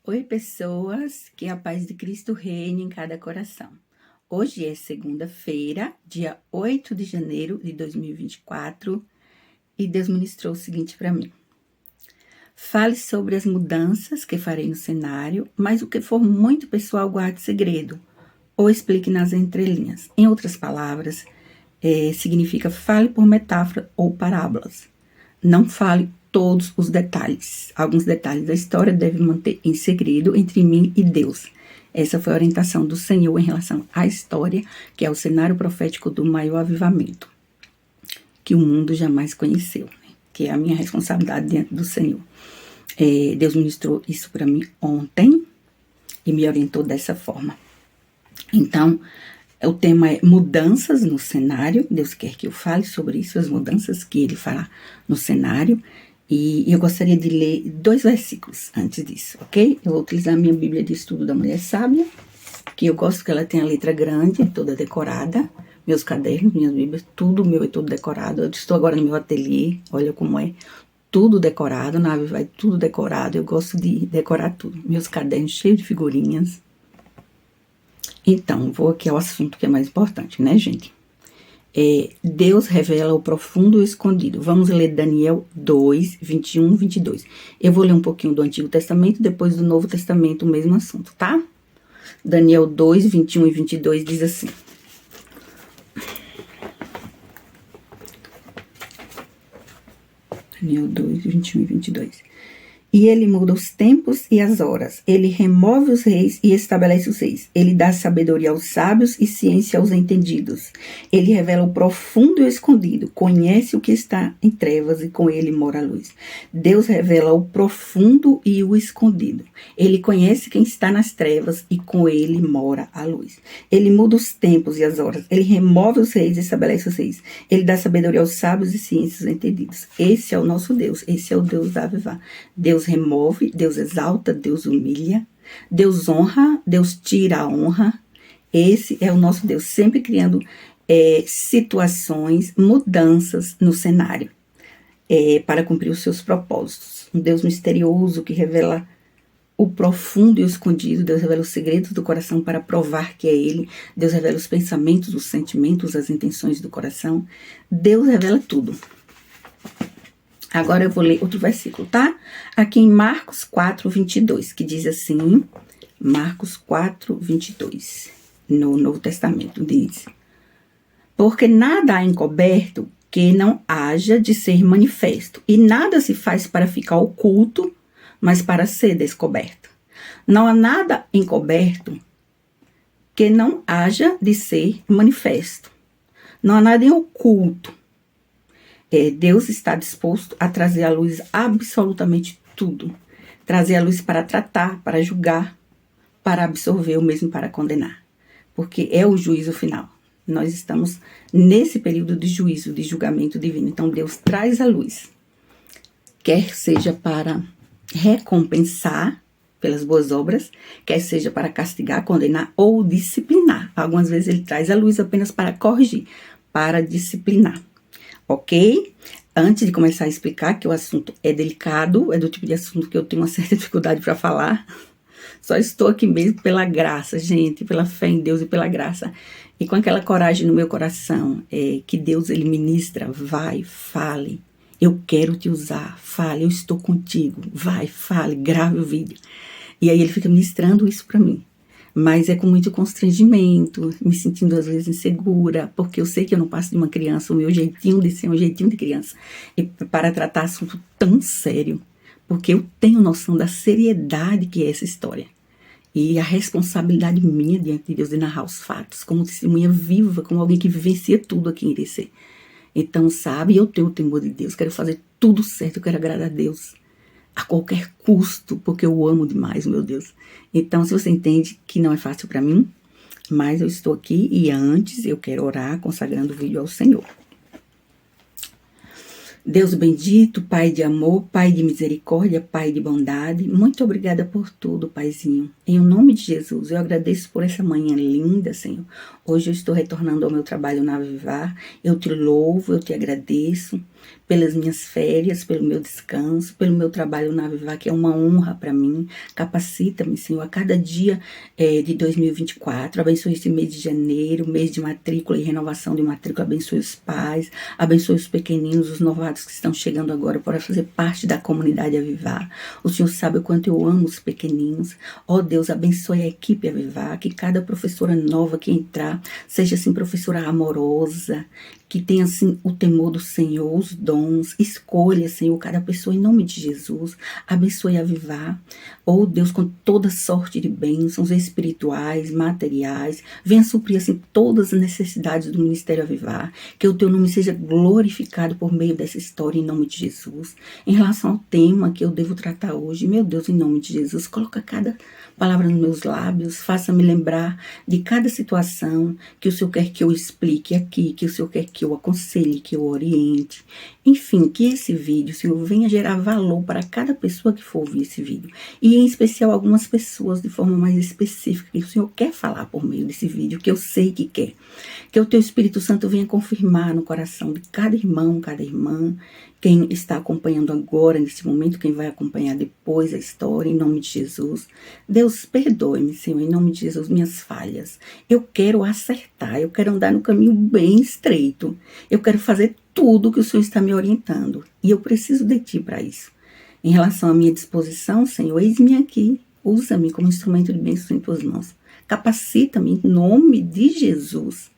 Oi, pessoas, que a paz de Cristo reine em cada coração. Hoje é segunda-feira, dia 8 de janeiro de 2024, e Deus ministrou o seguinte para mim. Fale sobre as mudanças que farei no cenário, mas o que for muito pessoal, guarde segredo, ou explique nas entrelinhas. Em outras palavras, significa fale por metáfora ou parábolas. Não fale todos os detalhes. Alguns detalhes da história devem manter em segredo entre mim e Deus. Essa foi a orientação do Senhor em relação à história, que é o cenário profético do maior avivamento que o mundo jamais conheceu, né? Que é a minha responsabilidade diante do Senhor. Deus ministrou isso para mim ontem e me orientou dessa forma. Então, o tema é mudanças no cenário. Deus quer que eu fale sobre isso, as mudanças que Ele fará no cenário. E eu gostaria de ler 2 versículos antes disso, ok? Eu vou utilizar a minha Bíblia de Estudo da Mulher Sábia, que eu gosto que ela tenha letra grande, toda decorada. Meus cadernos, minhas Bíblias, tudo meu é tudo decorado. Eu estou agora no meu ateliê, olha como é. Tudo decorado, na ave vai tudo decorado. Eu gosto de decorar tudo. Meus cadernos cheios de figurinhas. Então, vou aqui ao assunto que é mais importante, né, gente? Deus revela o profundo e o escondido. Vamos ler Daniel 2, 21, 22. Eu vou ler um pouquinho do Antigo Testamento, depois do Novo Testamento, o mesmo assunto, tá? Daniel 2, 21 e 22 diz assim. Daniel 2, 21 e 22. E ele muda os tempos e as horas. Ele remove os reis e estabelece os reis. Ele dá sabedoria aos sábios e ciência aos entendidos. Ele revela o profundo e o escondido. Conhece o que está em trevas e com ele mora a luz. Deus revela o profundo e o escondido. Ele conhece quem está nas trevas e com ele mora a luz. Ele muda os tempos e as horas. Ele remove os reis e estabelece os reis. Ele dá sabedoria aos sábios e ciência aos entendidos. Esse é o nosso Deus. Esse é o Deus da Avivá. Deus remove, Deus exalta, Deus humilha, Deus honra, Deus tira a honra. Esse é o nosso Deus, sempre criando situações, mudanças no cenário, para cumprir os seus propósitos. Um Deus misterioso que revela o profundo e o escondido. Deus revela os segredos do coração para provar que é Ele. Deus revela os pensamentos, os sentimentos, as intenções do coração. Deus revela tudo. Agora eu vou ler outro versículo, tá? Aqui em Marcos 4, 22, que diz assim, Marcos 4, 22, no Novo Testamento, diz: porque nada há encoberto que não haja de ser manifesto, e nada se faz para ficar oculto, mas para ser descoberto. Não há nada encoberto que não haja de ser manifesto. Não há nada em oculto. Deus está disposto a trazer à luz absolutamente tudo. Trazer à luz para tratar, para julgar, para absorver, ou mesmo para condenar. Porque é o juízo final. Nós estamos nesse período de juízo, de julgamento divino. Então Deus traz à luz. Quer seja para recompensar pelas boas obras, quer seja para castigar, condenar ou disciplinar. Algumas vezes ele traz à luz apenas para corrigir, para disciplinar. Ok? Antes de começar a explicar, que o assunto é delicado, é do tipo de assunto que eu tenho uma certa dificuldade para falar. Só estou aqui mesmo pela graça, gente, pela fé em Deus e pela graça. E com aquela coragem no meu coração, que Deus, Ele ministra, vai, fale. Eu quero te usar, fale, eu estou contigo. Vai, fale, grave o vídeo. E aí Ele fica ministrando isso para mim. Mas é com muito constrangimento, me sentindo às vezes insegura, porque eu sei que eu não passo de uma criança, o meu jeitinho de ser um jeitinho de criança. E para tratar assunto tão sério, porque eu tenho noção da seriedade que é essa história. E a responsabilidade minha diante de Deus de narrar os fatos, como testemunha viva, como alguém que vivencia tudo aqui em Irecê. Então, sabe, eu tenho o temor de Deus, quero fazer tudo certo, eu quero agradar a Deus a qualquer custo, porque eu amo demais, meu Deus. Então, se você entende que não é fácil para mim, mas eu estou aqui e antes eu quero orar consagrando o vídeo ao Senhor. Deus bendito, Pai de amor, Pai de misericórdia, Pai de bondade, muito obrigada por tudo, Paizinho. Em nome de Jesus, eu agradeço por essa manhã linda, Senhor. Hoje eu estou retornando ao meu trabalho na Avivar, eu te louvo, eu te agradeço pelas minhas férias, pelo meu descanso, pelo meu trabalho na Avivar, que é uma honra para mim. Capacita-me, Senhor, a cada dia de 2024. Abençoe esse mês de janeiro, mês de matrícula e renovação de matrícula. Abençoe os pais, abençoe os pequeninos, os novatos que estão chegando agora para fazer parte da comunidade Avivar. O Senhor sabe o quanto eu amo os pequeninos. Ó Deus, abençoe a equipe Avivar, que cada professora nova que entrar seja assim professora amorosa, que tenha assim o temor do Senhor, os dons. Escolha, Senhor, cada pessoa em nome de Jesus. Abençoe Avivar. Ó Deus, com toda sorte de bênçãos espirituais, materiais. Venha suprir assim todas as necessidades do Ministério Avivar. Que o teu nome seja glorificado por meio dessa história em nome de Jesus. Em relação ao tema que eu devo tratar hoje, meu Deus, em nome de Jesus, coloca cada palavra nos meus lábios, faça-me lembrar de cada situação que o Senhor quer que eu explique aqui, que o Senhor quer que eu aconselhe, que eu oriente. Enfim, que esse vídeo, Senhor, venha gerar valor para cada pessoa que for ouvir esse vídeo. E em especial algumas pessoas de forma mais específica, que o Senhor quer falar por meio desse vídeo, que eu sei que quer. Que o teu Espírito Santo venha confirmar no coração de cada irmão, cada irmã, quem está acompanhando agora, nesse momento, quem vai acompanhar depois a história, em nome de Jesus. Deus, perdoe-me, Senhor, em nome de Jesus, minhas falhas. Eu quero acertar, eu quero andar no caminho bem estreito. Eu quero fazer tudo que o Senhor está me orientando. E eu preciso de Ti para isso. Em relação à minha disposição, Senhor, eis-me aqui. Usa-me como instrumento de bênção em Tuas mãos. Capacita-me em nome de Jesus.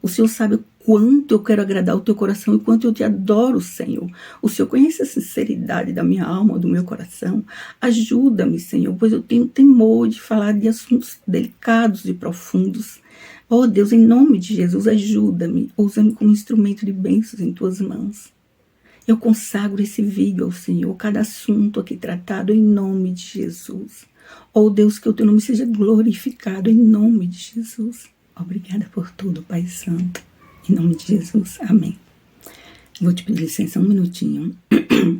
O Senhor sabe o quanto eu quero agradar o Teu coração e quanto eu Te adoro, Senhor. O Senhor conhece a sinceridade da minha alma, do meu coração. Ajuda-me, Senhor, pois eu tenho temor de falar de assuntos delicados e profundos. Oh, Deus, em nome de Jesus, ajuda-me. Usa-me como instrumento de bênçãos em Tuas mãos. Eu consagro esse vídeo ao Senhor, cada assunto aqui tratado em nome de Jesus. Oh, Deus, que o Teu nome seja glorificado em nome de Jesus. Obrigada por tudo, Pai Santo. Em nome de Jesus. Amém. Vou te pedir licença um minutinho.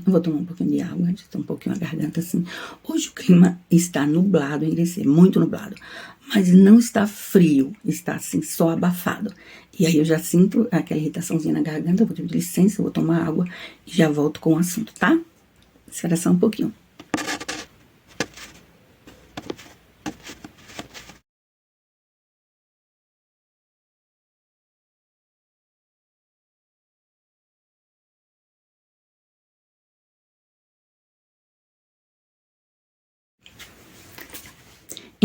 Vou tomar um pouquinho de água. Estou um pouquinho a garganta assim. Hoje o clima está nublado em Irecê, muito nublado. Mas não está frio. Está assim, só abafado. E aí eu já sinto aquela irritaçãozinha na garganta. Vou te pedir licença, vou tomar água e já volto com o assunto, tá? Espera só um pouquinho.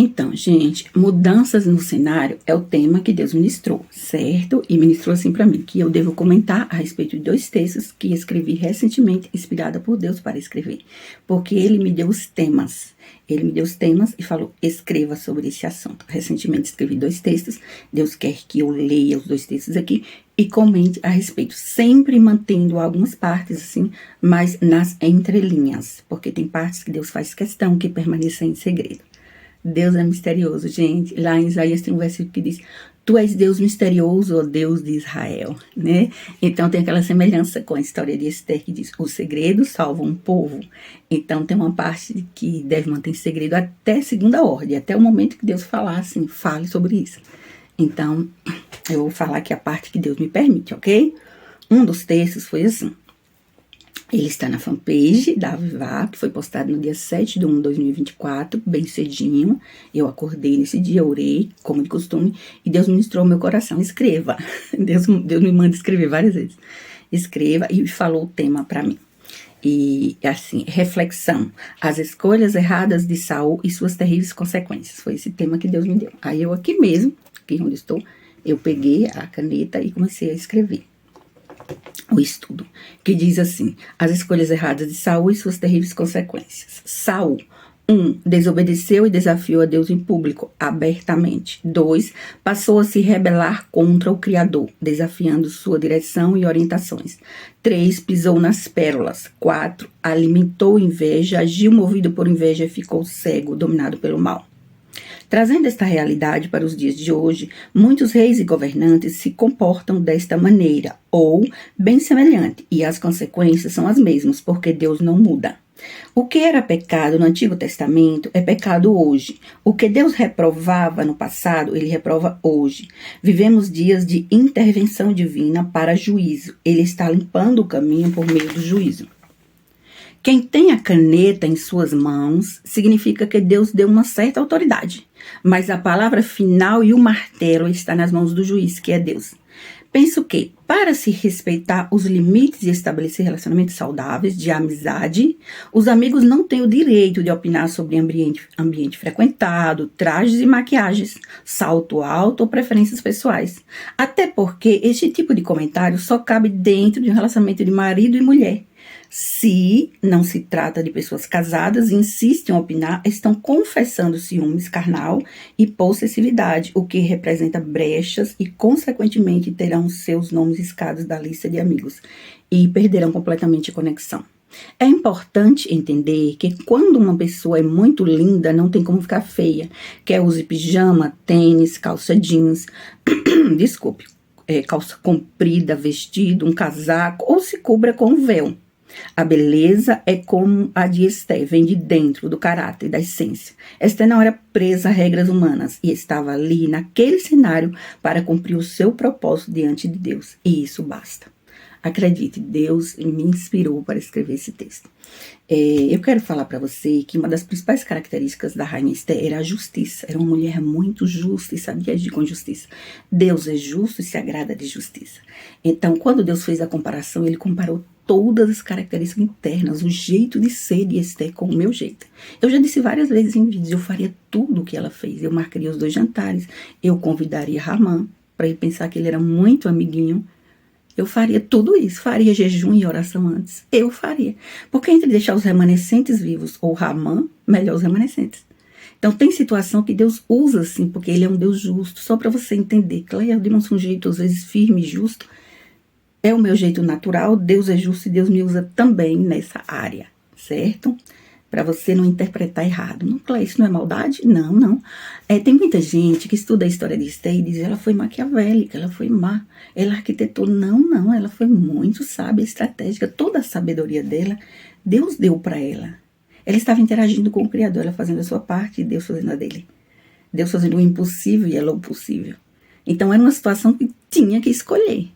Então, gente, mudanças no cenário é o tema que Deus ministrou, certo? E ministrou assim para mim, que eu devo comentar a respeito de 2 textos que escrevi recentemente, inspirada por Deus para escrever. Porque Ele me deu os temas. Ele me deu os temas e falou, escreva sobre esse assunto. Recentemente escrevi 2 textos, Deus quer que eu leia os 2 textos aqui e comente a respeito, sempre mantendo algumas partes assim, mas nas entrelinhas, porque tem partes que Deus faz questão que permaneçam em segredo. Deus é misterioso, gente. Lá em Isaías tem um versículo que diz, Tu és Deus misterioso, ó Deus de Israel, né? Então tem aquela semelhança com a história de Esther que diz, os segredos salvam um povo. Então tem uma parte que deve manter em segredo até segunda ordem, até o momento que Deus falar assim, fale sobre isso. Então, eu vou falar aqui a parte que Deus me permite, ok? Um dos textos foi assim. Ele está na fanpage da Avivar, que foi postado no dia 7/1/2024, bem cedinho. Eu acordei nesse dia, orei, como de costume, e Deus ministrou ao meu coração. Escreva. Deus me manda escrever várias vezes. Escreva, e falou o tema para mim. E assim, reflexão. As escolhas erradas de Saul e suas terríveis consequências. Foi esse tema que Deus me deu. Aí eu aqui mesmo, aqui onde estou, eu peguei a caneta e comecei a escrever o estudo, que diz assim, as escolhas erradas de Saul e suas terríveis consequências. Saul, 1. Desobedeceu e desafiou a Deus em público, abertamente. 2. Passou a se rebelar contra o Criador, desafiando sua direção e orientações. 3. Pisou nas pérolas. 4. Alimentou inveja, agiu movido por inveja e ficou cego, dominado pelo mal. Trazendo esta realidade para os dias de hoje, muitos reis e governantes se comportam desta maneira, ou bem semelhante, e as consequências são as mesmas, porque Deus não muda. O que era pecado no Antigo Testamento é pecado hoje. O que Deus reprovava no passado, ele reprova hoje. Vivemos dias de intervenção divina para juízo. Ele está limpando o caminho por meio do juízo. Quem tem a caneta em suas mãos significa que Deus deu uma certa autoridade. Mas a palavra final e o martelo está nas mãos do juiz, que é Deus. Penso que, para se respeitar os limites e estabelecer relacionamentos saudáveis de amizade, os amigos não têm o direito de opinar sobre ambiente frequentado, trajes e maquiagens, salto alto ou preferências pessoais. Até porque este tipo de comentário só cabe dentro de um relacionamento de marido e mulher. Se não se trata de pessoas casadas e insistem em opinar, estão confessando ciúmes carnal e possessividade, o que representa brechas e, consequentemente, terão seus nomes riscados da lista de amigos e perderão completamente a conexão. É importante entender que quando uma pessoa é muito linda, não tem como ficar feia, quer use pijama, tênis, calça jeans, calça comprida, vestido, um casaco ou se cubra com um véu. A beleza é como a de Esté, vem de dentro do caráter, da essência. Esté não era presa a regras humanas e estava ali naquele cenário para cumprir o seu propósito diante de Deus. E isso basta. Acredite, Deus me inspirou para escrever esse texto. Eu quero falar para você que uma das principais características da rainha Esté era a justiça. Era uma mulher muito justa e sabia agir com justiça. Deus é justo e se agrada de justiça. Então, quando Deus fez a comparação, ele comparou todas as características internas, o jeito de ser de Esté com o meu jeito. Eu já disse várias vezes em vídeos, eu faria tudo o que ela fez. Eu marcaria os 2 jantares, eu convidaria Ramã para ele pensar que ele era muito amiguinho. Eu faria tudo isso, faria jejum e oração antes. Eu faria. Porque entre deixar os remanescentes vivos ou Ramã, melhor os remanescentes. Então tem situação que Deus usa assim, porque ele é um Deus justo. Só para você entender, Cleia demonstra um jeito às vezes firme e justo. É o meu jeito natural, Deus é justo e Deus me usa também nessa área, certo? Para você não interpretar errado. Não, Cleia, isso não é maldade? Não. Tem muita gente que estuda a história de Esté e diz ela foi maquiavélica, ela foi má, ela arquitetou. Não, ela foi muito sábia, estratégica. Toda a sabedoria dela, Deus deu para ela. Ela estava interagindo com o Criador, ela fazendo a sua parte e Deus fazendo a dele. Deus fazendo o impossível e ela o possível. Então era uma situação que tinha que escolher.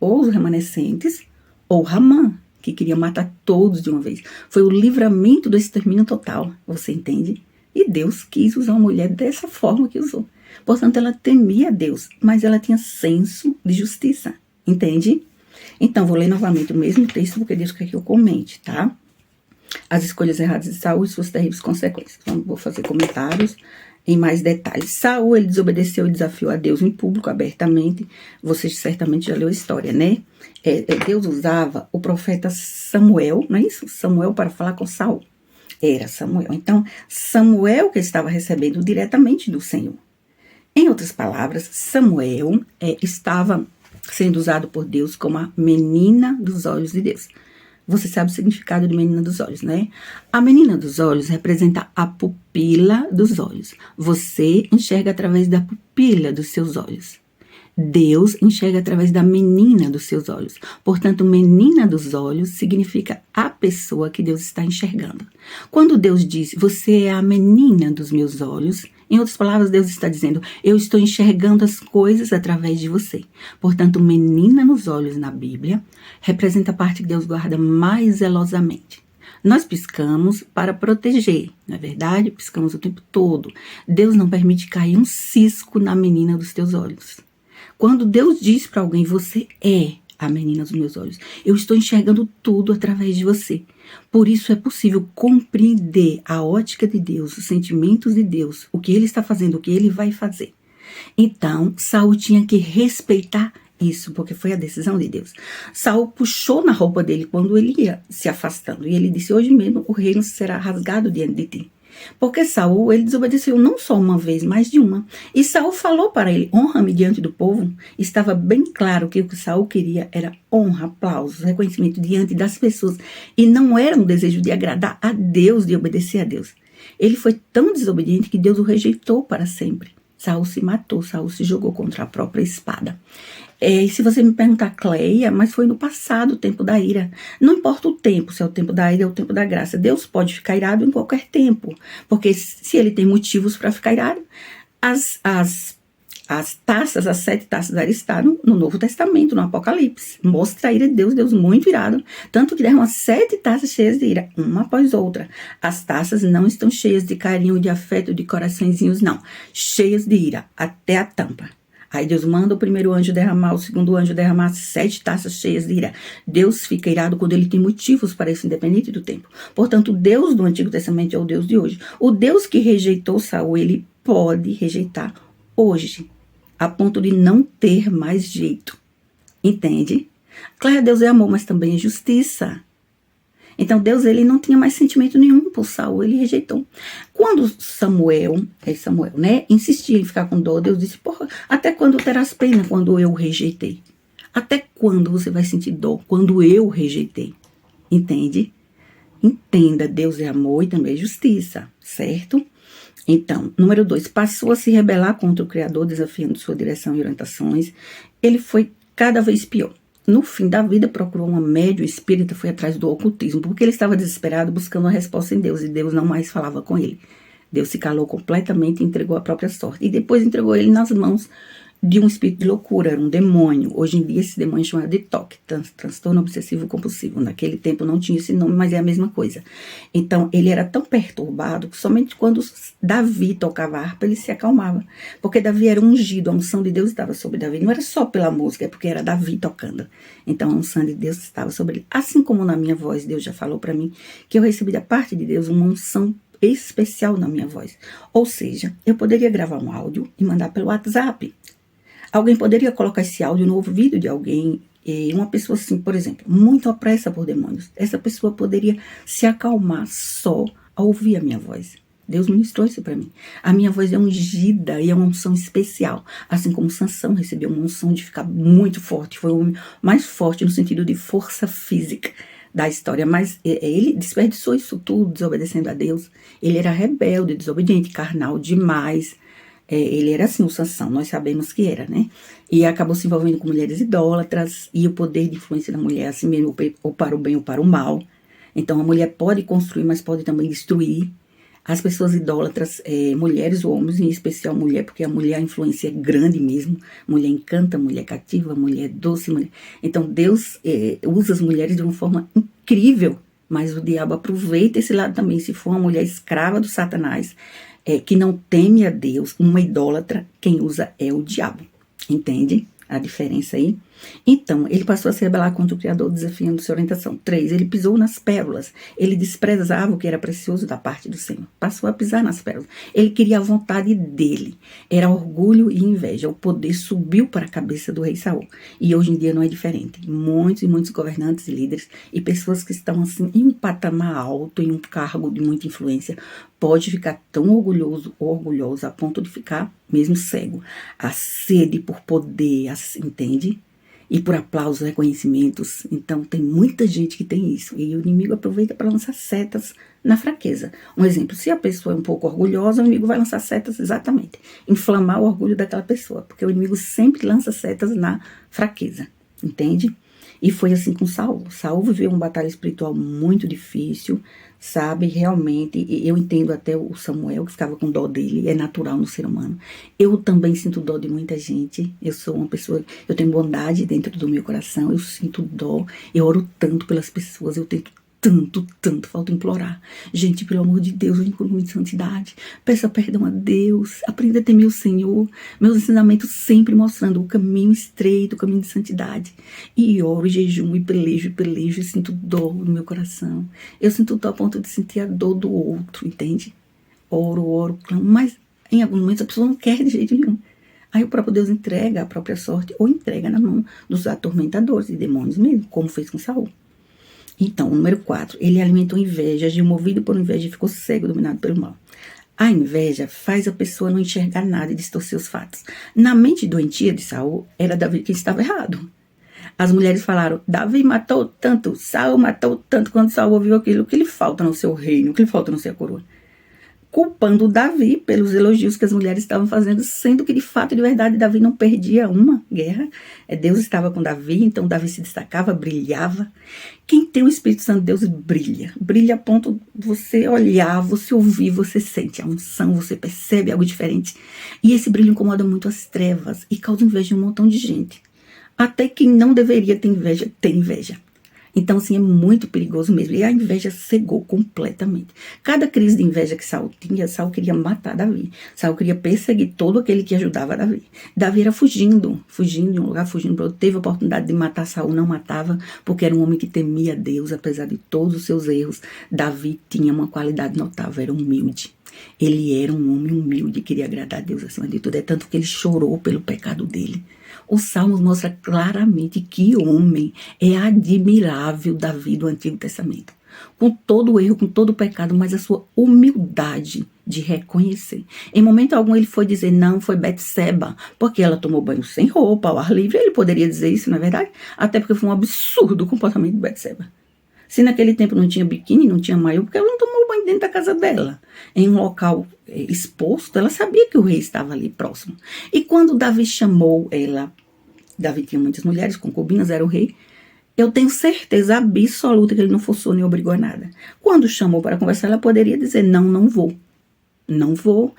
Ou os remanescentes, ou Ramã, que queria matar todos de uma vez. Foi o livramento do extermínio total, você entende? E Deus quis usar uma mulher dessa forma que usou. Portanto, ela temia Deus, mas ela tinha senso de justiça, entende? Então, vou ler novamente o mesmo texto, porque Deus quer que eu comente, tá? As escolhas erradas de Saul e suas terríveis consequências. Então, vou fazer comentários em mais detalhes. Saul, ele desobedeceu e desafiou a Deus em público, abertamente. Você certamente já leu a história, né? Deus usava o profeta Samuel, não é isso? Samuel para falar com Saul. Era Samuel. Então, Samuel que estava recebendo diretamente do Senhor. Em outras palavras, Samuel estava sendo usado por Deus como a menina dos olhos de Deus. Você sabe o significado de menina dos olhos, né? A menina dos olhos representa a pupila dos olhos. Você enxerga através da pupila dos seus olhos. Deus enxerga através da menina dos seus olhos. Portanto, menina dos olhos significa a pessoa que Deus está enxergando. Quando Deus diz, você é a menina dos meus olhos, em outras palavras, Deus está dizendo, eu estou enxergando as coisas através de você. Portanto, menina nos olhos na Bíblia representa a parte que Deus guarda mais zelosamente. Nós piscamos para proteger, não é verdade? Piscamos o tempo todo. Deus não permite cair um cisco na menina dos teus olhos. Quando Deus diz para alguém, você é a menina dos meus olhos, eu estou enxergando tudo através de você. Por isso é possível compreender a ótica de Deus, os sentimentos de Deus, o que ele está fazendo, o que ele vai fazer. Então, Saul tinha que respeitar isso, porque foi a decisão de Deus. Saul puxou na roupa dele quando ele ia se afastando, e ele disse, hoje mesmo o reino será rasgado diante de ti. Porque Saul, ele desobedeceu não só uma vez, mais de uma. E Saul falou para ele, honra-me diante do povo. Estava bem claro que o que Saul queria era honra, aplausos, reconhecimento diante das pessoas. E não era um desejo de agradar a Deus, de obedecer a Deus. Ele foi tão desobediente que Deus o rejeitou para sempre. Saul se matou, Saul se jogou contra a própria espada. E se você me perguntar, Cleia, mas foi no passado o tempo da ira. Não importa o tempo, se é o tempo da ira ou o tempo da graça. Deus pode ficar irado em qualquer tempo. Porque se ele tem motivos para ficar irado, as taças, as 7 taças da ira estão no Novo Testamento, no Apocalipse. Mostra a ira de Deus, Deus muito irado. Tanto que derrama 7 taças cheias de ira, uma após outra. As taças não estão cheias de carinho, de afeto, de coraçõezinhos, não. Cheias de ira, até a tampa. Aí Deus manda o primeiro anjo derramar, o segundo anjo derramar 7 taças cheias de ira. Deus fica irado quando ele tem motivos para isso, independente do tempo. Portanto, o Deus do Antigo Testamento é o Deus de hoje. O Deus que rejeitou Saul, ele pode rejeitar hoje, a ponto de não ter mais jeito. Entende? Claro, Deus é amor, mas também é justiça. Então Deus, ele não tinha mais sentimento nenhum por Saul, ele rejeitou. Quando Samuel, né, insistia em ficar com dó, Deus disse, porra, até quando terás pena quando eu o rejeitei? Até quando você vai sentir dó quando eu o rejeitei? Entende? Entenda, Deus é amor e também é justiça, certo? Então, número 2, passou a se rebelar contra o Criador, desafiando sua direção e orientações. Ele foi cada vez pior. No fim da vida, procurou uma médium espírita, foi atrás do ocultismo, porque ele estava desesperado buscando uma resposta em Deus, e Deus não mais falava com ele. Deus se calou completamente e entregou a própria sorte. E depois entregou ele nas mãos de um espírito de loucura, era um demônio. Hoje em dia, esse demônio é chamado de TOC, transtorno obsessivo compulsivo. Naquele tempo não tinha esse nome, mas é a mesma coisa. Então, ele era tão perturbado que somente quando Davi tocava a harpa, ele se acalmava. Porque Davi era ungido, a unção de Deus estava sobre Davi. Não era só pela música, é porque era Davi tocando. Então, a unção de Deus estava sobre ele. Assim como na minha voz, Deus já falou para mim que eu recebi da parte de Deus uma unção especial na minha voz. Ou seja, eu poderia gravar um áudio e mandar pelo WhatsApp. Alguém poderia colocar esse áudio no ouvido de alguém, uma pessoa assim, por exemplo, muito opressa por demônios. Essa pessoa poderia se acalmar só ao ouvir a minha voz. Deus ministrou isso para mim. A minha voz é ungida e é uma unção especial. Assim como Sansão recebeu uma unção de ficar muito forte. Foi o homem mais forte no sentido de força física da história. Mas ele desperdiçou isso tudo, desobedecendo a Deus. Ele era rebelde, desobediente, carnal demais. Ele era assim, o Sansão, nós sabemos que era, né? E acabou se envolvendo com mulheres idólatras, e o poder de influência da mulher, assim mesmo, ou para o bem ou para o mal. Então, a mulher pode construir, mas pode também destruir. As pessoas idólatras, mulheres ou homens, em especial mulher, porque a mulher, a influência é grande mesmo. Mulher encanta, mulher cativa, mulher doce. Mulher. Então, Deus usa as mulheres de uma forma incrível, mas o diabo aproveita esse lado também. Se for uma mulher escrava do Satanás, que não teme a Deus, uma idólatra, quem usa é o diabo. Entende a diferença aí? Então, ele passou a se rebelar contra o Criador, desafiando sua orientação. 3, ele pisou nas pérolas. Ele desprezava o que era precioso da parte do Senhor. Passou a pisar nas pérolas. Ele queria a vontade dele. Era orgulho e inveja. O poder subiu para a cabeça do rei Saul. E hoje em dia não é diferente. Muitos e muitos governantes e líderes e pessoas que estão assim em um patamar alto, em um cargo de muita influência, pode ficar tão orgulhoso ou orgulhosa a ponto de ficar mesmo cego. A sede por poder, entende? E por aplausos, reconhecimentos. Então, tem muita gente que tem isso. E o inimigo aproveita para lançar setas na fraqueza. Um exemplo, se a pessoa é um pouco orgulhosa, o inimigo vai lançar setas exatamente. Inflamar o orgulho daquela pessoa. Porque o inimigo sempre lança setas na fraqueza. Entende? E foi assim com Saul. Saul viveu uma batalha espiritual muito difícil, sabe? Realmente, eu entendo até o Samuel, que ficava com dó dele, é natural no ser humano. Eu também sinto dó de muita gente. Eu sou uma pessoa, eu tenho bondade dentro do meu coração, eu sinto dó, eu oro tanto pelas pessoas, eu tento tanto, falta implorar. Gente, pelo amor de Deus, vem comigo de santidade. Peça perdão a Deus, aprenda a temer o Senhor. Meus ensinamentos sempre mostrando o caminho estreito, o caminho de santidade. E oro, jejum, e pelejo, e sinto dor no meu coração. Eu sinto dor a ponto de sentir a dor do outro, entende? Oro, clamo, mas em alguns momentos a pessoa não quer de jeito nenhum. Aí o próprio Deus entrega a própria sorte, ou entrega na mão dos atormentadores e demônios mesmo, como fez com Saul. Então, número 4, ele alimentou inveja, agiu movido por inveja e ficou cego, dominado pelo mal. A inveja faz a pessoa não enxergar nada e distorcer os fatos. Na mente doentia de Saul, era Davi que estava errado. As mulheres falaram, Davi matou tanto, Saul matou tanto. Quando Saul ouviu aquilo, o que lhe falta no seu reino, o que lhe falta no seu coroa? culpando Davi pelos elogios que as mulheres estavam fazendo, sendo que de fato, de verdade, Davi não perdia uma guerra. Deus estava com Davi, então Davi se destacava, brilhava. Quem tem o Espírito Santo de Deus brilha. Brilha a ponto de você olhar, você ouvir, você sente a unção, você percebe algo diferente. E esse brilho incomoda muito as trevas e causa inveja em um montão de gente. Até quem não deveria ter inveja, tem inveja. Então, assim, é muito perigoso mesmo. E a inveja cegou completamente. Cada crise de inveja que Saul tinha, Saul queria matar Davi. Saul queria perseguir todo aquele que ajudava Davi. Davi era fugindo de um lugar, fugindo para outro. Teve a oportunidade de matar Saul, não matava, porque era um homem que temia Deus, apesar de todos os seus erros. Davi tinha uma qualidade notável, era humilde. Ele era um homem humilde, queria agradar a Deus acima de tudo. É tanto que ele chorou pelo pecado dele. O Salmos mostra claramente que homem é admirável Davi do Antigo Testamento. Com todo o erro, com todo o pecado, mas a sua humildade de reconhecer. Em momento algum ele foi dizer não, foi Betseba, porque ela tomou banho sem roupa, ao ar livre. Ele poderia dizer isso, não é verdade? Até porque foi um absurdo o comportamento de Betseba. Se naquele tempo não tinha biquíni, não tinha maiô, porque ela não tomou banho dentro da casa dela. Em um local exposto, ela sabia que o rei estava ali próximo. E quando Davi chamou ela, Davi tinha muitas mulheres, concubinas, era o rei, eu tenho certeza absoluta que ele não forçou nem obrigou a nada. Quando chamou para conversar, ela poderia dizer, não vou. Não vou,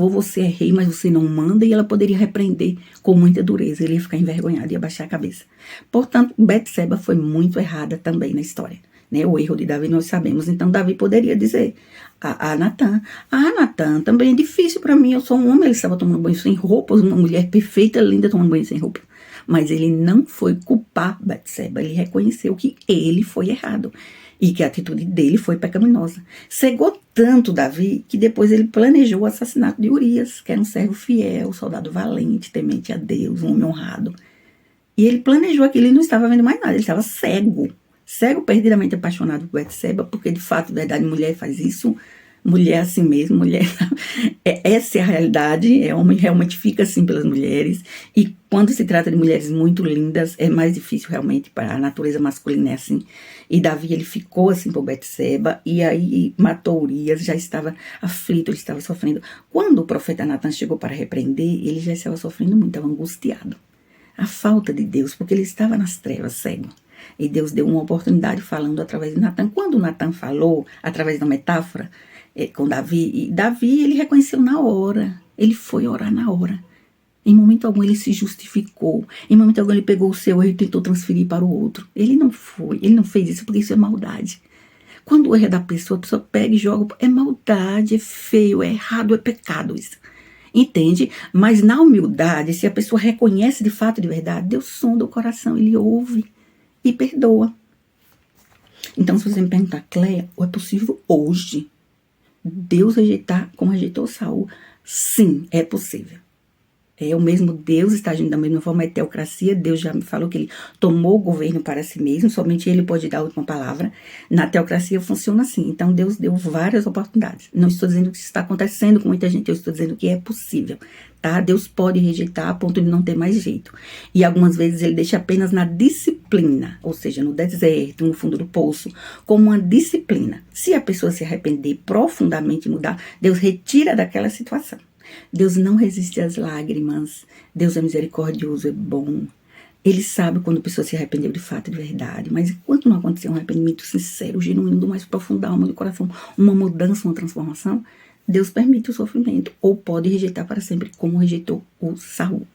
você é rei, mas você não manda, e ela poderia repreender com muita dureza. Ele ia ficar envergonhado, ia baixar a cabeça. Portanto, Betseba foi muito errada também na história. Né? O erro de Davi nós sabemos. Então, Davi poderia dizer a Natan, Natan, também é difícil para mim, eu sou um homem, ele estava tomando banho sem roupa, uma mulher perfeita, linda, tomando banho sem roupa. Mas ele não foi culpar Betseba, ele reconheceu que ele foi errado e que a atitude dele foi pecaminosa. Cegou tanto Davi que depois ele planejou o assassinato de Urias, que era um servo fiel, soldado valente, temente a Deus, um homem honrado. E ele planejou aquilo e não estava vendo mais nada, ele estava cego, perdidamente apaixonado por Betseba, porque de fato, de verdade, mulher faz isso. Mulher assim mesmo, mulher, essa é a realidade, homem realmente fica assim pelas mulheres, e quando se trata de mulheres muito lindas, é mais difícil realmente, para a natureza masculina é assim, e Davi, ele ficou assim por Betseba, e aí matou Urias, já estava aflito, ele estava sofrendo. Quando o profeta Natan chegou para repreender, ele já estava sofrendo muito, estava angustiado, a falta de Deus, porque ele estava nas trevas, cego. E Deus deu uma oportunidade falando através de Natan. Quando Natan falou, através da metáfora, com Davi, e Davi, ele reconheceu na hora, ele foi orar na hora. Em momento algum ele se justificou, em momento algum ele pegou o seu erro e tentou transferir para o outro. Ele não fez isso porque isso é maldade. Quando o erro é da pessoa, a pessoa pega e joga, é maldade, é feio, é errado, é pecado isso. Entende? Mas na humildade, se a pessoa reconhece de fato, de verdade, Deus sonda o coração, ele ouve e perdoa. Então, se você me perguntar, Cléia, é possível hoje Deus rejeitar como rejeitou Saul? Sim, é possível. O mesmo Deus está agindo da mesma forma, a teocracia. Deus já me falou que ele tomou o governo para si mesmo, somente ele pode dar a última palavra. Na teocracia funciona assim, então Deus deu várias oportunidades. Não estou dizendo que isso está acontecendo com muita gente, eu estou dizendo que é possível, tá? Deus pode rejeitar a ponto de não ter mais jeito. E algumas vezes ele deixa apenas na disciplina, ou seja, no deserto, no fundo do poço, como uma disciplina. Se a pessoa se arrepender profundamente e mudar, Deus retira daquela situação. Deus não resiste às lágrimas. Deus é misericordioso, é bom. Ele sabe quando a pessoa se arrependeu de fato, de verdade. Mas enquanto não acontecer um arrependimento sincero, genuíno, do mais profundo da alma, do coração, uma mudança, uma transformação, Deus permite o sofrimento. Ou pode rejeitar para sempre, como rejeitou o Saul.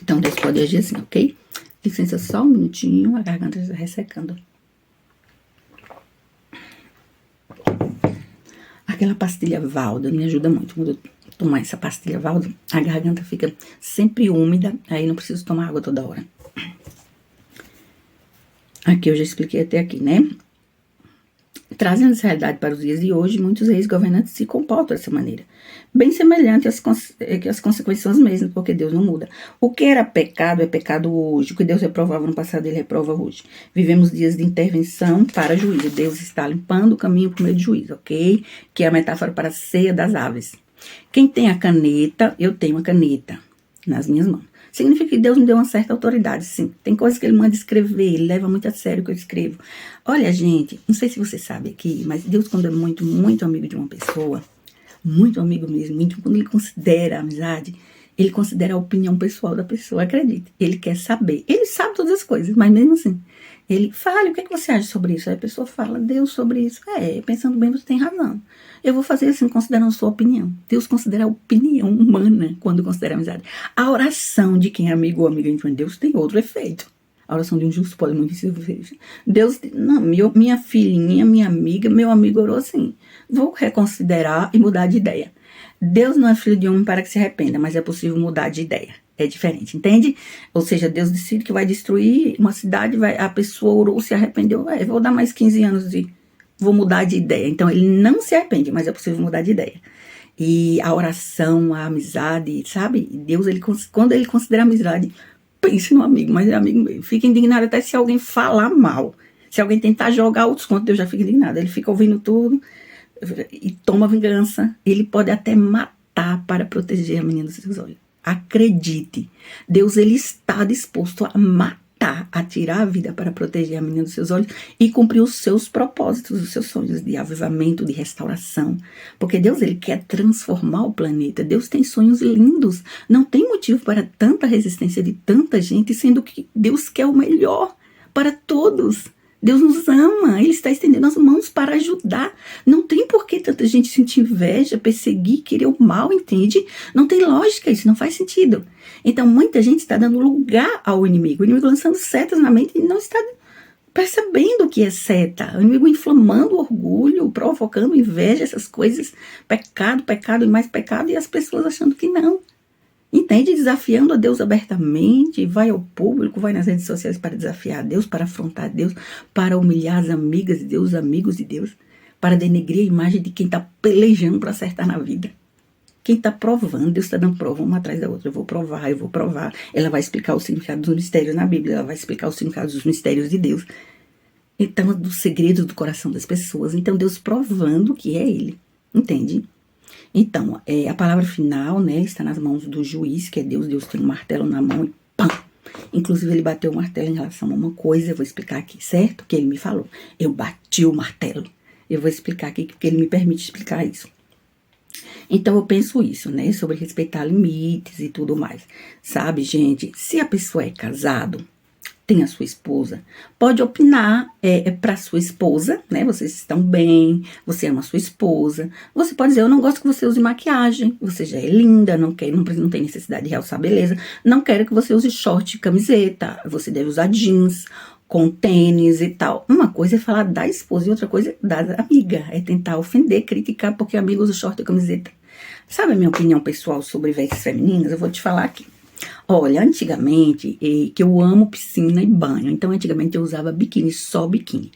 Então Deus pode agir assim, ok? Licença só um minutinho, a garganta está ressecando. Aquela pastilha Valda me ajuda muito. Quando eu tomar essa pastilha Valda, a garganta fica sempre úmida, aí não preciso tomar água toda hora. Aqui eu já expliquei até aqui, né? Trazendo essa realidade para os dias de hoje, muitos reis governantes se comportam dessa maneira. Bem semelhante às consequências são as mesmas, porque Deus não muda. O que era pecado é pecado hoje. O que Deus reprovava no passado, ele reprova hoje. Vivemos dias de intervenção para juízo. Deus está limpando o caminho por meio de juízo, ok? Que é a metáfora para a ceia das aves. Quem tem a caneta, eu tenho a caneta nas minhas mãos. Significa que Deus me deu uma certa autoridade, sim. Tem coisas que ele manda escrever, ele leva muito a sério o que eu escrevo. Olha, gente, não sei se você sabe aqui, mas Deus, quando é muito, muito amigo de uma pessoa, muito amigo mesmo, íntimo, quando ele considera a amizade, ele considera a opinião pessoal da pessoa, acredite. Ele quer saber. Ele sabe todas as coisas, mas mesmo assim, ele fala, o que é que você acha sobre isso? Aí a pessoa fala, Deus, sobre isso. Pensando bem, você tem razão. Eu vou fazer assim, considerando a sua opinião. Deus considera a opinião humana quando considera a amizade. A oração de quem é amigo ou amiga íntima de Deus tem outro efeito. A oração de um justo pode muito ser. Deus, não, minha filhinha, minha amiga, meu amigo orou assim. Vou reconsiderar e mudar de ideia. Deus não é filho de homem para que se arrependa, mas é possível mudar de ideia. É diferente, entende? Ou seja, Deus decide que vai destruir uma cidade, a pessoa orou, se arrependeu, vou dar mais 15 anos vou mudar de ideia. Então, ele não se arrepende, mas é possível mudar de ideia. E a oração, a amizade, sabe? Deus, quando ele considera a amizade, pense no amigo, mas é amigo mesmo. Fica indignado até se alguém falar mal. Se alguém tentar jogar outros contos, Deus já fica indignado. Ele fica ouvindo tudo e toma vingança. Ele pode até matar para proteger a menina dos seus olhos. Acredite, Deus ele está disposto a matar, a tirar a vida para proteger a menina dos seus olhos e cumprir os seus propósitos, os seus sonhos de avivamento, de restauração. Porque Deus ele quer transformar o planeta. Deus tem sonhos lindos. Não tem motivo para tanta resistência de tanta gente, sendo que Deus quer o melhor para todos. Deus nos ama, Ele está estendendo as mãos para ajudar. Não tem por que tanta gente sentir inveja, perseguir, querer o mal, entende? Não tem lógica, isso não faz sentido. Então, muita gente está dando lugar ao inimigo. O inimigo lançando setas na mente e não está percebendo o que é seta. O inimigo inflamando o orgulho, provocando inveja, essas coisas. Pecado, pecado e mais pecado, e as pessoas achando que não. Entende? Desafiando a Deus abertamente, vai ao público, vai nas redes sociais para desafiar a Deus, para afrontar a Deus, para humilhar as amigas de Deus, os amigos de Deus, para denegrir a imagem de quem está pelejando para acertar na vida. Quem está provando, Deus está dando prova uma atrás da outra. Eu vou provar. Ela vai explicar o significado dos mistérios na Bíblia, ela vai explicar o significado dos mistérios de Deus. Então, dos segredos do coração das pessoas. Então, Deus provando que é Ele. Entende? Então, a palavra final, né, está nas mãos do juiz, que é Deus. Deus tem um martelo na mão e pam! Inclusive, ele bateu o martelo em relação a uma coisa, eu vou explicar aqui, certo? Que ele me falou. Eu bati o martelo. Eu vou explicar aqui, porque ele me permite explicar isso. Então, eu penso isso, né, sobre respeitar limites e tudo mais. Sabe, gente, se a pessoa é casado, tem a sua esposa, pode opinar para sua esposa, né? Vocês estão bem, você ama a sua esposa. Você pode dizer, eu não gosto que você use maquiagem, você já é linda, não tem necessidade de realçar beleza, não quero que você use short e camiseta, você deve usar jeans com tênis e tal. Uma coisa é falar da esposa e outra coisa é da amiga, é tentar ofender, criticar porque a amiga usa short e camiseta. Sabe a minha opinião pessoal sobre vestes femininas? Eu vou te falar aqui. Olha, antigamente, que eu amo piscina e banho, então antigamente eu usava biquíni, só biquíni.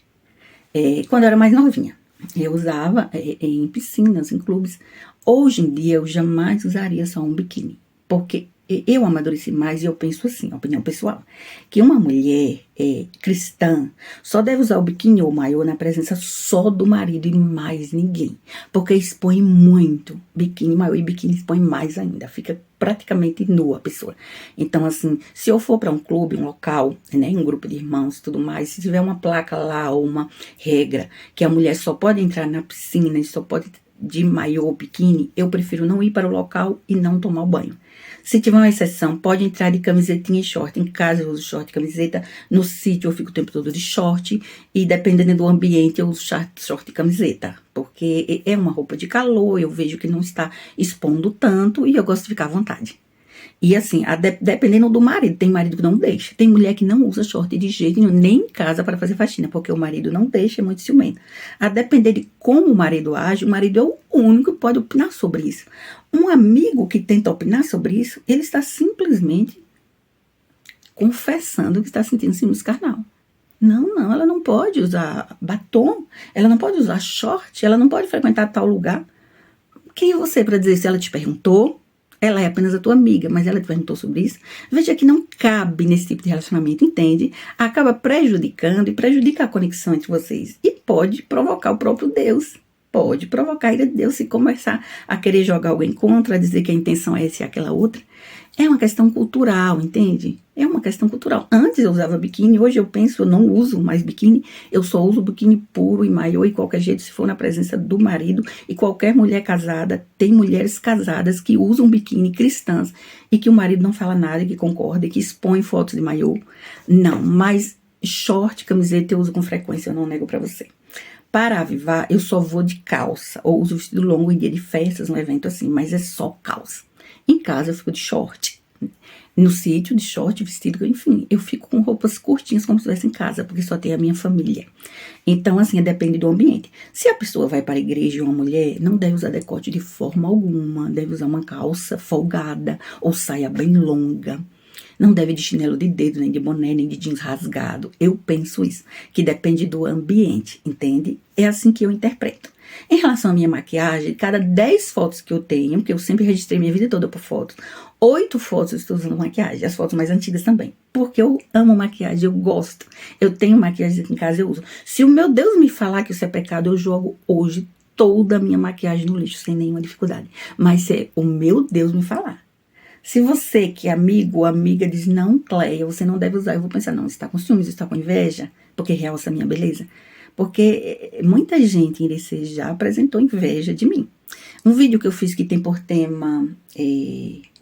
Quando eu era mais novinha, eu usava em piscinas, em clubes. Hoje em dia eu jamais usaria só um biquíni, porque eu amadureci mais e eu penso assim, opinião pessoal, que uma mulher cristã só deve usar o biquíni ou o maiô na presença só do marido e mais ninguém, porque expõe muito. Biquíni, maiô e biquíni expõe mais ainda, fica praticamente nua a pessoa. Então, assim, se eu for para um clube, um local, né, um grupo de irmãos e tudo mais, se tiver uma placa lá ou uma regra que a mulher só pode entrar na piscina e só pode de maiô ou biquíni, eu prefiro não ir para o local e não tomar o banho. Se tiver uma exceção, pode entrar de camisetinha e short. Em casa eu uso short e camiseta, no sítio eu fico o tempo todo de short e dependendo do ambiente eu uso short e camiseta, porque é uma roupa de calor, eu vejo que não está expondo tanto e eu gosto de ficar à vontade. E assim, dependendo do marido, tem marido que não deixa, tem mulher que não usa short de jeito nenhum, nem em casa para fazer faxina, porque o marido não deixa, é muito ciumento. A depender de como o marido age, o marido é o único que pode opinar sobre isso. Um amigo que tenta opinar sobre isso, ele está simplesmente confessando que está sentindo ciúmes carnal. Não, ela não pode usar batom, ela não pode usar short, ela não pode frequentar tal lugar. Quem é você para dizer se ela te perguntou? Ela é apenas a tua amiga, mas ela te perguntou sobre isso. Veja que não cabe nesse tipo de relacionamento, entende? Acaba prejudicando e prejudica a conexão entre vocês. E pode provocar o próprio Deus. Pode provocar a ira de Deus se começar a querer jogar alguém contra, a dizer que a intenção é essa e aquela outra. É uma questão cultural, entende? É uma questão cultural. Antes eu usava biquíni, hoje eu penso, eu não uso mais biquíni, eu só uso biquíni puro e maiô e qualquer jeito, se for na presença do marido. E qualquer mulher casada, tem mulheres casadas que usam biquíni cristãs e que o marido não fala nada, que concorda, e que expõe fotos de maiô. Não, mas short, camiseta eu uso com frequência, eu não nego pra você. Para avivar, eu só vou de calça, ou uso vestido longo em dia de festas, um evento assim, mas é só calça. Em casa eu fico de short. No sítio, de short, vestido, enfim, eu fico com roupas curtinhas como se estivesse em casa, porque só tem a minha família. Então, assim, depende do ambiente. Se a pessoa vai para a igreja, uma mulher, não deve usar decote de forma alguma, deve usar uma calça folgada ou saia bem longa. Não deve de chinelo de dedo, nem de boné, nem de jeans rasgado. Eu penso isso, que depende do ambiente, entende? É assim que eu interpreto. Em relação à minha maquiagem, cada 10 fotos que eu tenho, porque eu sempre registrei minha vida toda por fotos, 8 fotos eu estou usando maquiagem, as fotos mais antigas também. Porque eu amo maquiagem, eu gosto. Eu tenho maquiagem aqui em casa, eu uso. Se o meu Deus me falar que isso é pecado, eu jogo hoje toda a minha maquiagem no lixo, sem nenhuma dificuldade. Mas se o meu Deus me falar. Se você que é amigo ou amiga diz, não, Cleia, você não deve usar, eu vou pensar, não, você está com ciúmes, você está com inveja, porque realça a minha beleza. Porque muita gente em Irecê já apresentou inveja de mim. Um vídeo que eu fiz que tem por tema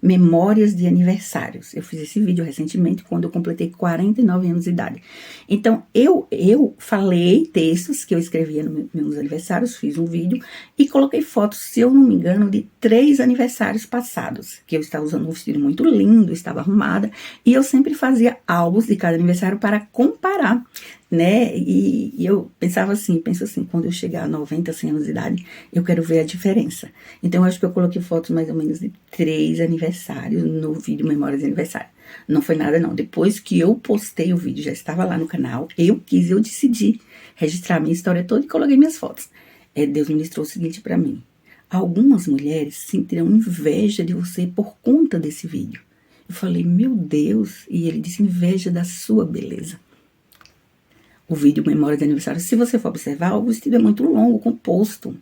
memórias de aniversários. Eu fiz esse vídeo recentemente, quando eu completei 49 anos de idade. Então, eu falei textos que eu escrevia nos meus aniversários, fiz um vídeo e coloquei fotos, se eu não me engano, de 3 aniversários passados, que eu estava usando um vestido muito lindo, estava arrumada, e eu sempre fazia álbuns de cada aniversário para comparar, né? E eu pensava assim, penso assim, quando eu chegar a 90, 100 anos de idade, eu quero ver a diferença. Então, eu acho que eu coloquei fotos mais ou menos de 3 aniversários no vídeo Memórias de Aniversário. Não foi nada, não. Depois que eu postei o vídeo, já estava lá no canal, eu decidi registrar minha história toda e coloquei minhas fotos. Deus ministrou o seguinte pra mim. Algumas mulheres sentirão inveja de você por conta desse vídeo. Eu falei, meu Deus, e ele disse, inveja da sua beleza. O vídeo Memória de Aniversário, se você for observar, o vestido é muito longo, composto.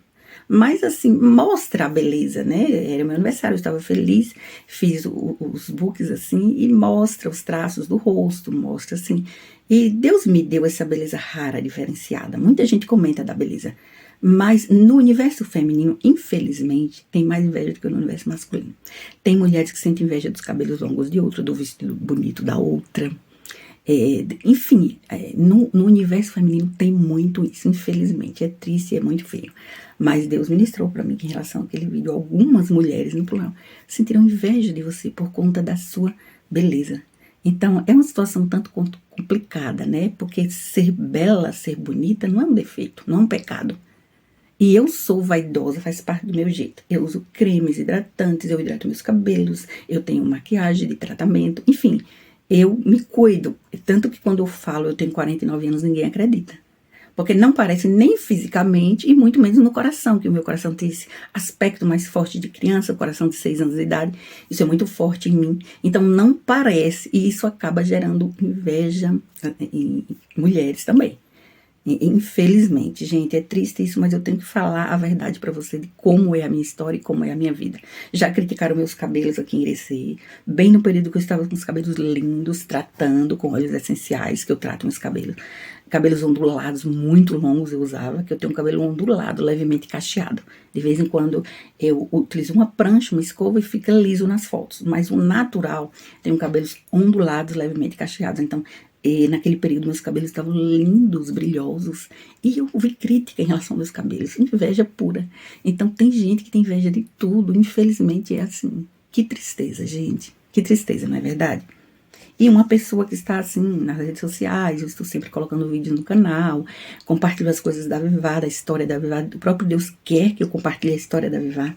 Mas assim, mostra a beleza, né? Era meu aniversário, eu estava feliz, fiz os books assim, e mostra os traços do rosto, mostra assim. E Deus me deu essa beleza rara, diferenciada. Muita gente comenta da beleza. Mas no universo feminino, infelizmente, tem mais inveja do que no universo masculino. Tem mulheres que sentem inveja dos cabelos longos de outra, do vestido bonito da outra. Enfim, no universo feminino tem muito isso, infelizmente, é triste, é muito feio, mas Deus ministrou para mim que em relação àquele vídeo, algumas mulheres, no plural, sentiram inveja de você por conta da sua beleza. Então, é uma situação tanto quanto complicada, né, porque ser bela, ser bonita não é um defeito, não é um pecado. E eu sou vaidosa, faz parte do meu jeito. Eu uso cremes hidratantes, eu hidrato meus cabelos, eu tenho maquiagem de tratamento, enfim, eu me cuido, tanto que quando eu falo eu tenho 49 anos, ninguém acredita. Porque não parece nem fisicamente e muito menos no coração, que o meu coração tem esse aspecto mais forte de criança, o coração de 6 anos de idade, isso é muito forte em mim. Então não parece, e isso acaba gerando inveja em mulheres também. Infelizmente, gente, é triste isso, mas eu tenho que falar a verdade pra você de como é a minha história e como é a minha vida. Já criticaram meus cabelos aqui em Irecê, bem no período que eu estava com os cabelos lindos, tratando com óleos essenciais, que eu trato meus cabelos. Cabelos ondulados, muito longos eu usava, que eu tenho um cabelo ondulado, levemente cacheado. De vez em quando eu utilizo uma prancha, uma escova e fica liso nas fotos. Mas o natural, tenho cabelos ondulados, levemente cacheados, então... naquele período, meus cabelos estavam lindos, brilhosos. E eu ouvi crítica em relação aos meus cabelos. Inveja pura. Então, tem gente que tem inveja de tudo. Infelizmente, é assim. Que tristeza, gente. Que tristeza, não é verdade? E uma pessoa que está, assim, nas redes sociais, eu estou sempre colocando vídeos no canal, compartilho as coisas da Avivá, da história da Avivá. O próprio Deus quer que eu compartilhe a história da Avivá.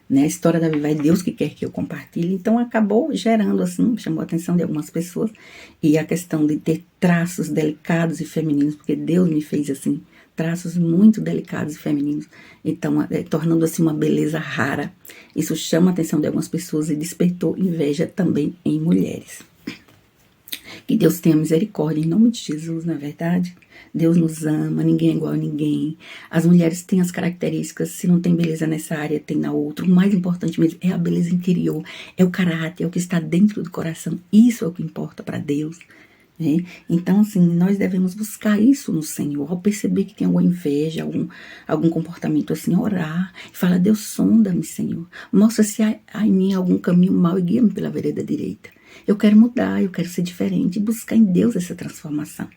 Né? A história da Avivá é Deus que quer que eu compartilhe, então acabou gerando assim, chamou a atenção de algumas pessoas, e a questão de ter traços delicados e femininos, porque Deus me fez assim, traços muito delicados e femininos, então tornando assim uma beleza rara. Isso chama a atenção de algumas pessoas e despertou inveja também em mulheres. Que Deus tenha misericórdia em nome de Jesus, na verdade. Deus nos ama, ninguém é igual a ninguém. As mulheres têm as características, se não tem beleza nessa área, tem na outra. O mais importante mesmo é a beleza interior, é o caráter, é o que está dentro do coração. Isso é o que importa para Deus. Né? Então, assim, nós devemos buscar isso no Senhor. Ao perceber que tem alguma inveja, algum comportamento assim, orar. E falar, Deus, sonda-me, Senhor. Mostra se há em mim algum caminho mau e guia-me pela vereda direita. Eu quero mudar, eu quero ser diferente. E buscar em Deus essa transformação.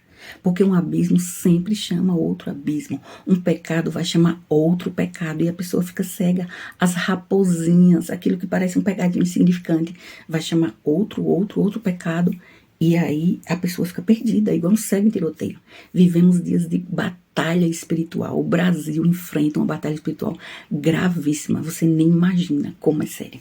Porque um abismo sempre chama outro abismo. Um pecado vai chamar outro pecado. E a pessoa fica cega. As raposinhas, aquilo que parece um pecadinho insignificante, vai chamar outro pecado. E aí a pessoa fica perdida, igual um cego em tiroteio. Vivemos dias de batalha espiritual. O Brasil enfrenta uma batalha espiritual gravíssima. Você nem imagina como é sério.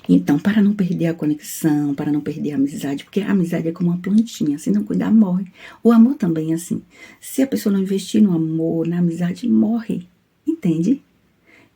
Então, para não perder a conexão, para não perder a amizade, porque a amizade é como uma plantinha, se não cuidar, morre. O amor também é assim. Se a pessoa não investir no amor, na amizade, morre. Entende?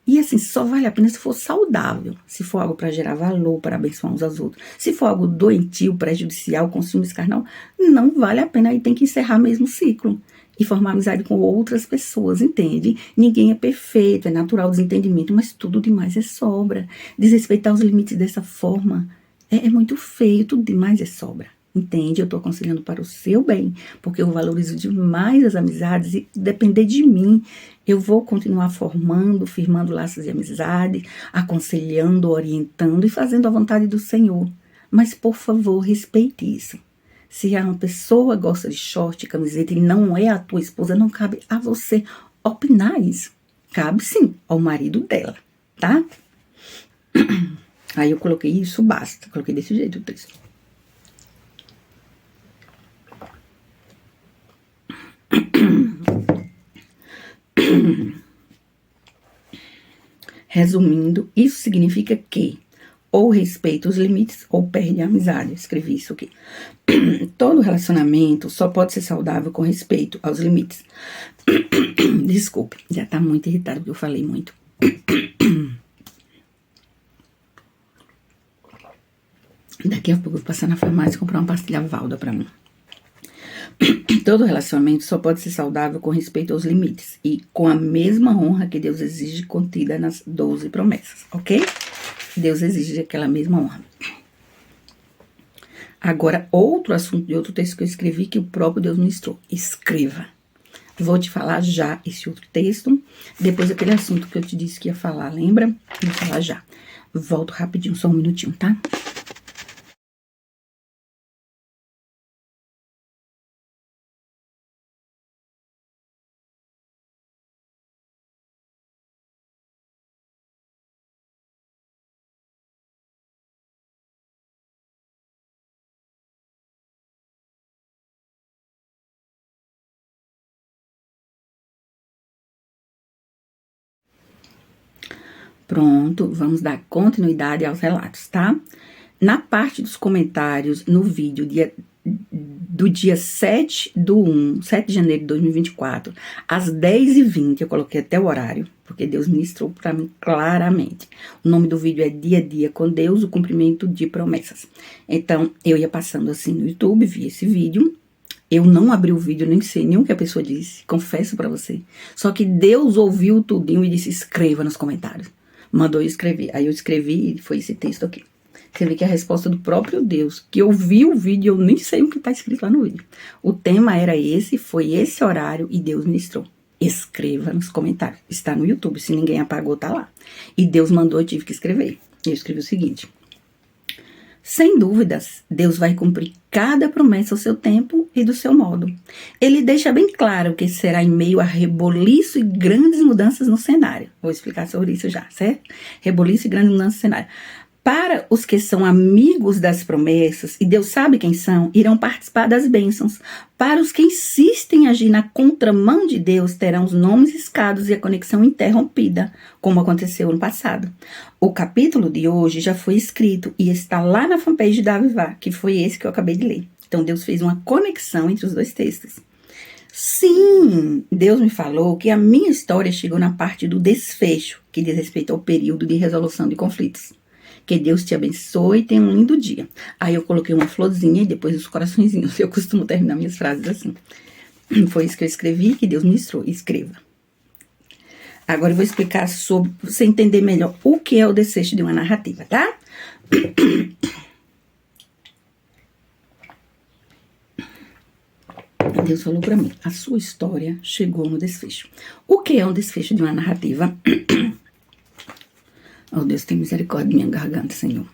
E assim, só vale a pena se for saudável, se for algo para gerar valor, para abençoar uns aos outros. Se for algo doentio, prejudicial, consumo carnal, não vale a pena, aí tem que encerrar mesmo o ciclo. E formar amizade com outras pessoas, entende? Ninguém é perfeito, é natural o desentendimento, mas tudo demais é sobra. Desrespeitar os limites dessa forma é muito feio, tudo demais é sobra. Entende? Eu estou aconselhando para o seu bem, porque eu valorizo demais as amizades e depender de mim, eu vou continuar formando, firmando laços de amizade, aconselhando, orientando e fazendo a vontade do Senhor. Mas, por favor, respeite isso. Se uma pessoa gosta de short, camiseta e não é a tua esposa, não cabe a você opinar isso. Cabe sim ao marido dela, tá? Aí eu coloquei isso, basta. Coloquei desse jeito o texto. Resumindo, isso significa que ou respeita os limites ou perde a amizade. Escrevi isso aqui. Todo relacionamento só pode ser saudável com respeito aos limites. Desculpe, já tá muito irritado porque eu falei muito. Daqui a pouco eu vou passar na farmácia e comprar uma pastilha Valda pra mim. Todo relacionamento só pode ser saudável com respeito aos limites e com a mesma honra que Deus exige contida nas 12 promessas, ok? Deus exige aquela mesma honra. Agora, outro assunto de outro texto que eu escrevi que o próprio Deus ministrou. Escreva. Vou te falar já esse outro texto, depois aquele assunto que eu te disse que ia falar, lembra? Vou falar já. Volto rapidinho, só um minutinho, tá? Pronto, vamos dar continuidade aos relatos, tá? Na parte dos comentários, no vídeo do dia 7 de janeiro de 2024, às 10h20, eu coloquei até o horário, porque Deus ministrou para mim claramente. O nome do vídeo é Dia a Dia com Deus, o cumprimento de promessas. Então, eu ia passando assim no YouTube, vi esse vídeo. Eu não abri o vídeo, nem sei nem o que a pessoa disse, confesso pra você. Só que Deus ouviu tudinho e disse, escreva nos comentários. Mandou eu escrever. Aí eu escrevi e foi esse texto aqui. Você vê que é a resposta do próprio Deus, que eu vi o vídeo, eu nem sei o que tá escrito lá no vídeo. O tema era esse, foi esse horário e Deus ministrou. Escreva nos comentários. Está no YouTube, se ninguém apagou, tá lá. E Deus mandou, eu tive que escrever. Eu escrevi o seguinte. Sem dúvidas, Deus vai cumprir cada promessa ao seu tempo e do seu modo. Ele deixa bem claro que será em meio a reboliço e grandes mudanças no cenário. Vou explicar sobre isso já, certo? Reboliço e grandes mudanças no cenário. Para os que são amigos das promessas, e Deus sabe quem são, irão participar das bênçãos. Para os que insistem em agir na contramão de Deus, terão os nomes riscados e a conexão interrompida, como aconteceu no passado. O capítulo de hoje já foi escrito e está lá na fanpage da Avivá, que foi esse que eu acabei de ler. Então, Deus fez uma conexão entre os dois textos. Sim, Deus me falou que a minha história chegou na parte do desfecho, que diz respeito ao período de resolução de conflitos. Que Deus te abençoe e tenha um lindo dia. Aí eu coloquei uma florzinha e depois os coraçõezinhos. Eu costumo terminar minhas frases assim. Foi isso que eu escrevi, que Deus ministrou. Escreva. Agora eu vou explicar sobre, pra você entender melhor o que é o desfecho de uma narrativa, tá? Deus falou pra mim, a sua história chegou no desfecho. O que é um desfecho de uma narrativa? Oh, Deus, tem misericórdia de minha garganta, Senhor.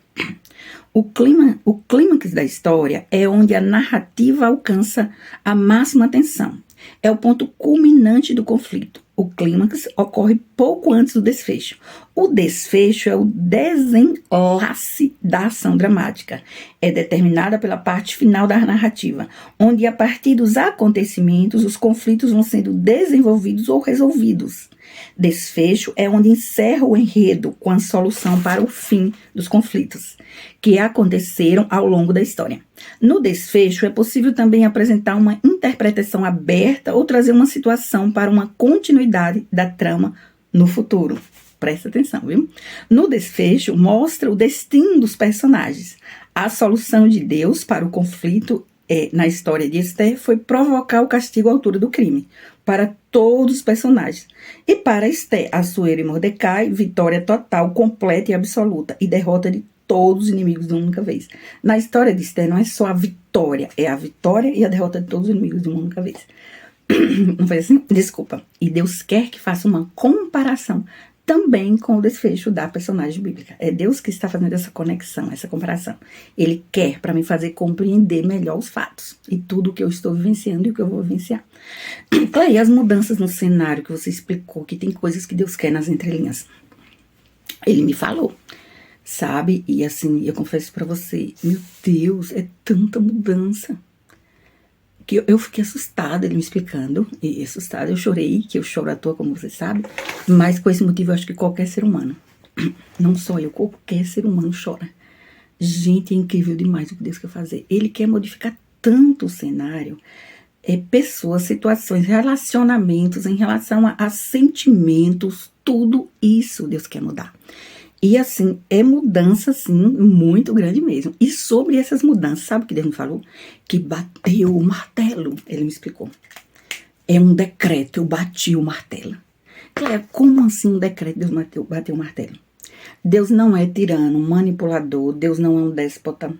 O clímax da história é onde a narrativa alcança a máxima tensão. É o ponto culminante do conflito. O clímax ocorre pouco antes do desfecho. O desfecho é o desenlace da ação dramática. É determinada pela parte final da narrativa, onde a partir dos acontecimentos, os conflitos vão sendo desenvolvidos ou resolvidos. Desfecho é onde encerra o enredo com a solução para o fim dos conflitos que aconteceram ao longo da história. No desfecho, é possível também apresentar uma interpretação aberta ou trazer uma situação para uma continuidade da trama no futuro. Presta atenção, viu? No desfecho, mostra o destino dos personagens. A solução de Deus para o conflito na história de Esther foi provocar o castigo à altura do crime para todos os personagens. E para Esther, Assuero e Mordecai, vitória total, completa e absoluta e derrota de todos os inimigos de uma única vez. Na história de Esther não é só a vitória, é a vitória e a derrota de todos os inimigos de uma única vez. Não foi assim? Desculpa. E Deus quer que faça uma comparação também com o desfecho da personagem bíblica. É Deus que está fazendo essa conexão, essa comparação. Ele quer para me fazer compreender melhor os fatos e tudo o que eu estou vivenciando e o que eu vou vivenciar. Clay, as mudanças no cenário que você explicou, que tem coisas que Deus quer nas entrelinhas. Ele me falou, sabe? E assim, eu confesso para você, meu Deus, é tanta mudança. Que eu fiquei assustada, ele me explicando, e assustada, eu chorei, que eu choro à toa, como você sabe, mas com esse motivo eu acho que qualquer ser humano, não só eu, qualquer ser humano chora. Gente, é incrível demais o que Deus quer fazer. Ele quer modificar tanto o cenário, pessoas, situações, relacionamentos, em relação a sentimentos, tudo isso Deus quer mudar. E assim, é mudança, assim, muito grande mesmo. E sobre essas mudanças, sabe o que Deus me falou? Que bateu o martelo, ele me explicou. É um decreto, eu bati o martelo. Claro, como assim um decreto, Deus bateu o martelo? Deus não é tirano, manipulador, Deus não é um déspota.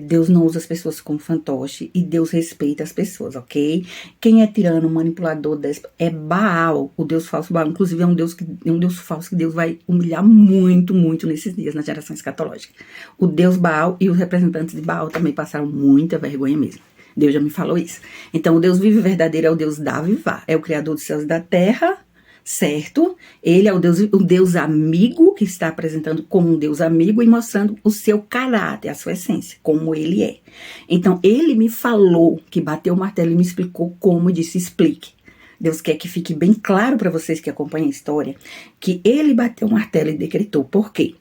Deus não usa as pessoas como fantoche e Deus respeita as pessoas, ok? Quem é tirano, manipulador, déspota, é Baal, o Deus falso Baal. Inclusive é um Deus falso que Deus vai humilhar muito, muito nesses dias, na geração escatológica. O Deus Baal e os representantes de Baal também passaram muita vergonha mesmo. Deus já me falou isso. Então o Deus vivo verdadeiro é o Deus da Vivá, é o Criador dos céus e da terra, certo? Ele é o Deus amigo, que está apresentando como um Deus amigo e mostrando o seu caráter, a sua essência, como ele é. Então, ele me falou que bateu o martelo e me explicou como, e disse, explique. Deus quer que fique bem claro para vocês que acompanham a história, que ele bateu o martelo e decretou. Por quê?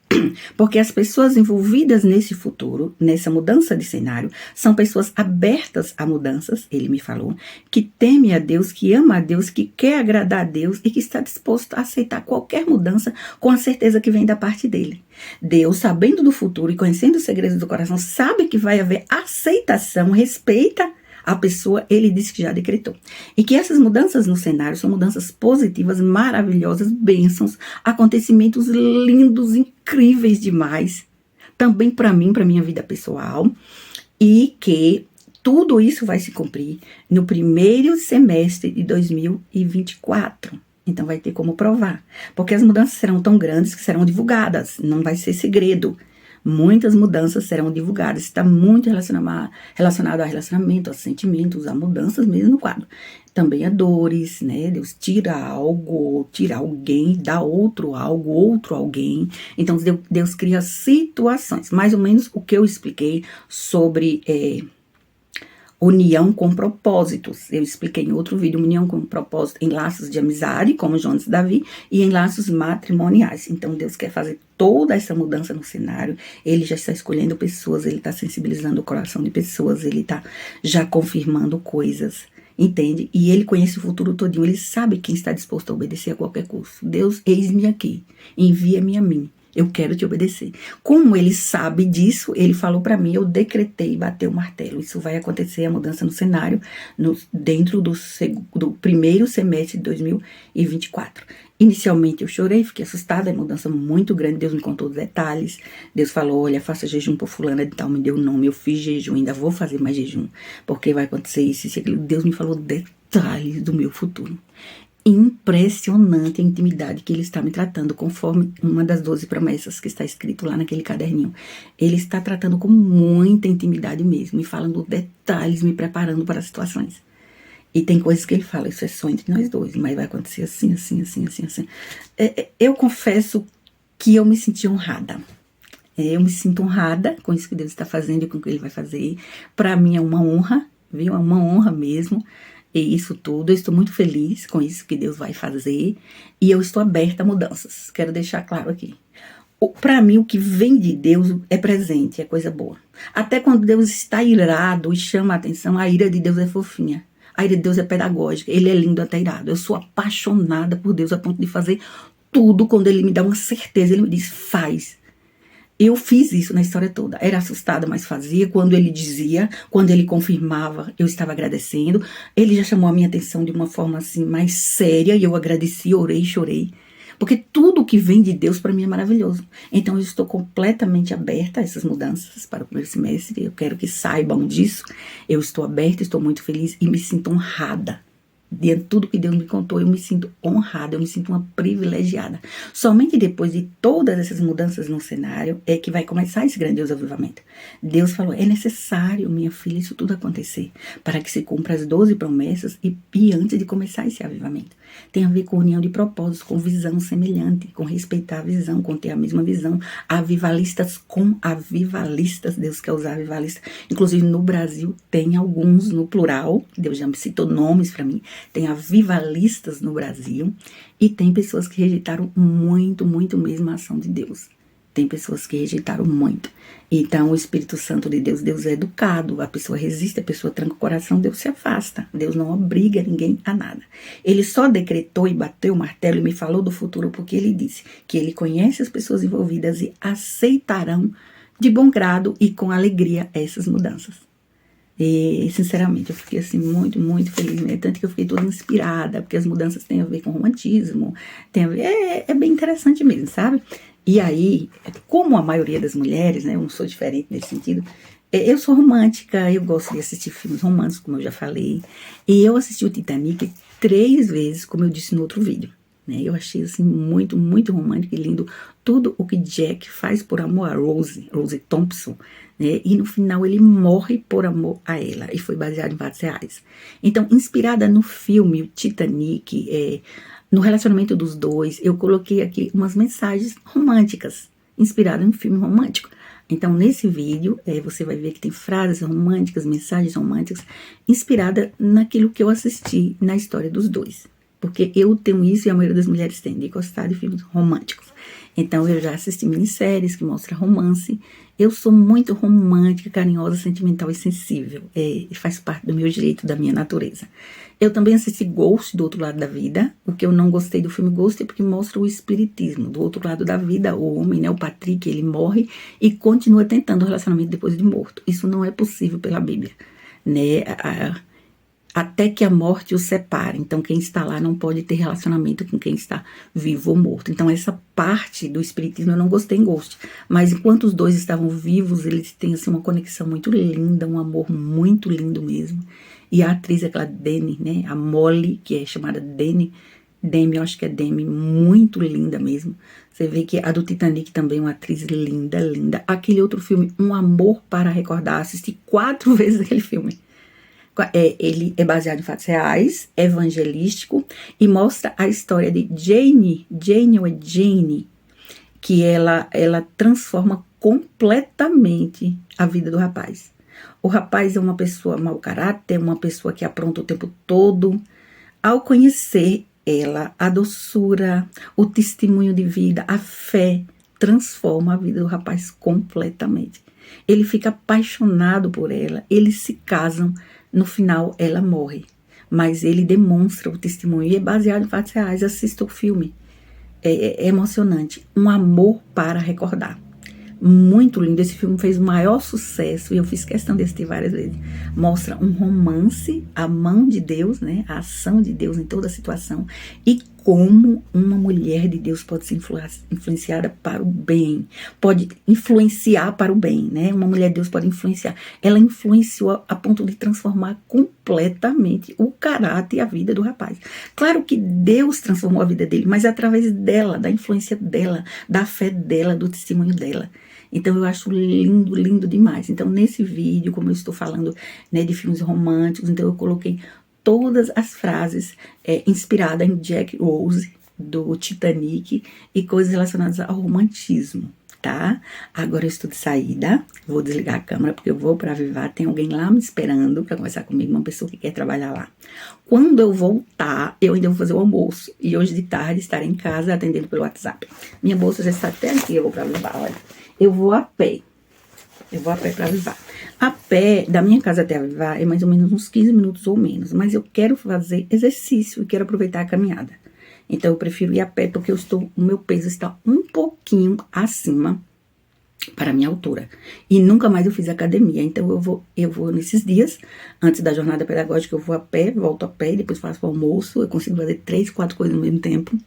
Porque as pessoas envolvidas nesse futuro, nessa mudança de cenário, são pessoas abertas a mudanças, ele me falou, que teme a Deus, que ama a Deus, que quer agradar a Deus e que está disposto a aceitar qualquer mudança com a certeza que vem da parte dele. Deus, sabendo do futuro e conhecendo os segredos do coração, sabe que vai haver aceitação, respeita a pessoa, ele disse que já decretou. E que essas mudanças no cenário são mudanças positivas, maravilhosas, bênçãos, acontecimentos lindos, incríveis demais. Também para mim, para minha vida pessoal. E que tudo isso vai se cumprir no primeiro semestre de 2024. Então vai ter como provar. Porque as mudanças serão tão grandes que serão divulgadas. Não vai ser segredo. Muitas mudanças serão divulgadas. Está muito relacionado a relacionamento, a sentimentos, a mudanças mesmo no quadro. Também a dores, né? Deus tira algo, tira alguém, dá outro algo, outro alguém. Então, Deus cria situações. Mais ou menos o que eu expliquei sobre união com propósitos. Eu expliquei em outro vídeo, união com propósito em laços de amizade, como Jonas e Davi, e em laços matrimoniais. Então, Deus quer fazer toda essa mudança no cenário. Ele já está escolhendo pessoas, ele está sensibilizando o coração de pessoas, ele está já confirmando coisas, entende? E ele conhece o futuro todinho, ele sabe quem está disposto a obedecer a qualquer custo. Deus, eis-me aqui, envia-me a mim. Eu quero te obedecer. Como ele sabe disso, ele falou para mim, eu decretei bater o martelo. Isso vai acontecer, a mudança no cenário, dentro do primeiro semestre de 2024. Inicialmente eu chorei, fiquei assustada, é uma mudança muito grande, Deus me contou os detalhes. Deus falou, olha, faça jejum por fulana de tal, me deu o nome, eu fiz jejum, ainda vou fazer mais jejum, porque vai acontecer isso e aquilo. Deus me falou detalhes do meu futuro. Impressionante a intimidade que ele está me tratando, conforme uma das 12 promessas que está escrito lá naquele caderninho. Ele está tratando com muita intimidade mesmo, me falando detalhes, me preparando para as situações. E tem coisas que ele fala, isso é só entre nós dois, mas vai acontecer assim, assim, assim, assim, assim. Eu confesso que eu me senti honrada. Eu me sinto honrada com isso que Deus está fazendo e com o que ele vai fazer. Para mim é uma honra, viu? É uma honra mesmo. E isso tudo, eu estou muito feliz com isso que Deus vai fazer. E eu estou aberta a mudanças. Quero deixar claro aqui. Para mim, o que vem de Deus é presente, é coisa boa. Até quando Deus está irado e chama a atenção, a ira de Deus é fofinha. A ira de Deus é pedagógica, ele é lindo até irado. Eu sou apaixonada por Deus a ponto de fazer tudo quando ele me dá uma certeza. Ele me diz, faz. Eu fiz isso na história toda. Era assustada, mas fazia. Quando ele dizia, quando ele confirmava, eu estava agradecendo. Ele já chamou a minha atenção de uma forma assim mais séria e eu agradeci, orei, chorei. Porque tudo que vem de Deus para mim é maravilhoso. Então eu estou completamente aberta a essas mudanças para o primeiro semestre. Eu quero que saibam disso. Eu estou aberta, estou muito feliz e me sinto honrada. Diante de tudo que Deus me contou, eu me sinto honrada, eu me sinto uma privilegiada. Somente depois de todas essas mudanças no cenário é que vai começar esse grandioso avivamento. Deus falou, é necessário, minha filha, isso tudo acontecer, para que se cumpra as 12 promessas e antes de começar esse avivamento. Tem a ver com união de propósitos, com visão semelhante, com respeitar a visão, com ter a mesma visão. Avivalistas com avivalistas, Deus quer usar avivalistas. Inclusive no Brasil tem alguns no plural, Deus já me citou nomes para mim. Tem avivalistas no Brasil e tem pessoas que rejeitaram muito, muito mesmo a ação de Deus. Tem pessoas que rejeitaram muito. Então, o Espírito Santo de Deus, Deus é educado, a pessoa resiste, a pessoa tranca o coração, Deus se afasta. Deus não obriga ninguém a nada. Ele só decretou e bateu o martelo e me falou do futuro porque ele disse que ele conhece as pessoas envolvidas e aceitarão de bom grado e com alegria essas mudanças. E, sinceramente, eu fiquei assim muito, muito feliz, né? Tanto que eu fiquei toda inspirada, porque as mudanças têm a ver com romantismo, tem a ver, é bem interessante mesmo, sabe? E aí, como a maioria das mulheres, né? Eu não sou diferente nesse sentido, eu sou romântica, eu gosto de assistir filmes românticos, como eu já falei, e eu assisti o Titanic 3 vezes, como eu disse no outro vídeo. Eu achei assim muito, muito romântico e lindo tudo o que Jack faz por amor a Rose Thompson, né? E no final ele morre por amor a ela e foi baseado em fatos reais. Então, inspirada no filme o Titanic, no relacionamento dos dois, eu coloquei aqui umas mensagens românticas, inspiradas em um filme romântico. Então, nesse vídeo, você vai ver que tem frases românticas, mensagens românticas, inspirada naquilo que eu assisti na história dos dois. Porque eu tenho isso e a maioria das mulheres tem, de gostar de filmes românticos. Então, eu já assisti minisséries que mostram romance. Eu sou muito romântica, carinhosa, sentimental e sensível. Faz parte do meu direito, da minha natureza. Eu também assisti Ghost, do outro lado da vida. O que eu não gostei do filme Ghost é porque mostra o espiritismo. Do outro lado da vida, o homem, né, o Patrick, ele morre e continua tentando o relacionamento depois de morto. Isso não é possível pela Bíblia, né? Até que a morte os separe. Então, quem está lá não pode ter relacionamento com quem está vivo ou morto. Então, essa parte do espiritismo eu não gostei em Ghost. Mas enquanto os dois estavam vivos, eles têm assim, uma conexão muito linda, um amor muito lindo mesmo. E a atriz, aquela Demi, né? A Molly, que é chamada Demi, eu acho que é Demi, muito linda mesmo. Você vê que a do Titanic também é uma atriz linda, linda. Aquele outro filme, Um Amor para Recordar, assisti 4 vezes aquele filme. Ele é baseado em fatos reais, evangelístico, e mostra a história de Jane, que ela transforma completamente a vida do rapaz. O rapaz é uma pessoa mau caráter, uma pessoa que apronta o tempo todo. Ao conhecer ela, a doçura, o testemunho de vida, a fé, transforma a vida do rapaz completamente. Ele fica apaixonado por ela, eles se casam. No final, ela morre, mas ele demonstra o testemunho e é baseado em fatos reais. Assista o filme. é emocionante. Um amor para recordar. Muito lindo. Esse filme fez o maior sucesso e eu fiz questão de assistir várias vezes. Mostra um romance, a mão de Deus, né? A ação de Deus em toda a situação e como uma mulher de Deus pode ser influenciada para o bem, pode influenciar para o bem, né? Uma mulher de Deus pode influenciar. Ela influenciou a ponto de transformar completamente o caráter e a vida do rapaz. Claro que Deus transformou a vida dele, mas através dela, da influência dela, da fé dela, do testemunho dela. Então eu acho lindo, lindo demais. Então nesse vídeo, como eu estou falando, né, de filmes românticos, então eu coloquei todas as frases inspiradas em Jack Rose, do Titanic, e coisas relacionadas ao romantismo, tá? Agora eu estou de saída, vou desligar a câmera porque eu vou para Vivar, tem alguém lá me esperando para conversar comigo, uma pessoa que quer trabalhar lá. Quando eu voltar, eu ainda vou fazer o almoço, e hoje de tarde estarei em casa atendendo pelo WhatsApp. Minha bolsa já está até aqui, eu vou para Vivar, olha. Eu vou a pé. Eu vou a pé para Vivar. A pé, da minha casa até a Vivar, é mais ou menos uns 15 minutos ou menos. Mas eu quero fazer exercício e quero aproveitar a caminhada. Então, eu prefiro ir a pé porque o meu peso está um pouquinho acima para a minha altura. E nunca mais eu fiz academia. Então, eu vou nesses dias, antes da jornada pedagógica, eu vou a pé, volto a pé, depois faço o almoço. Eu consigo fazer 3, 4 coisas ao mesmo tempo.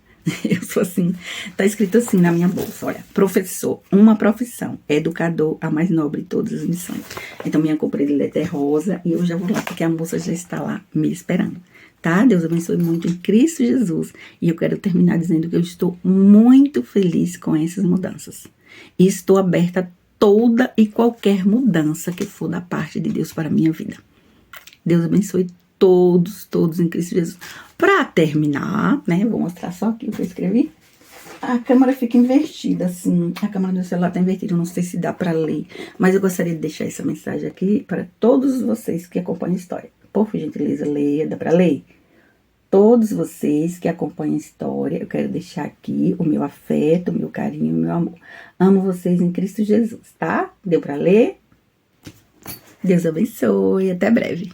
Eu sou assim, tá escrito assim na minha bolsa, olha, professor, uma profissão, educador, a mais nobre de todas as missões. Então minha cor predileta é rosa e eu já vou lá, porque a moça já está lá me esperando, tá? Deus abençoe muito em Cristo Jesus. E eu quero terminar dizendo que eu estou muito feliz com essas mudanças. E estou aberta a toda e qualquer mudança que for da parte de Deus para a minha vida. Deus abençoe todos em Cristo Jesus. Para terminar, né, vou mostrar só aqui o que eu escrevi. A câmera fica invertida, assim, a câmera do celular tá invertida, eu não sei se dá para ler, mas eu gostaria de deixar essa mensagem aqui para todos vocês que acompanham a história. Por gentileza, leia, dá para ler? Todos vocês que acompanham a história, eu quero deixar aqui o meu afeto, o meu carinho, o meu amor. Amo vocês em Cristo Jesus, tá? Deu para ler? Deus abençoe, até breve.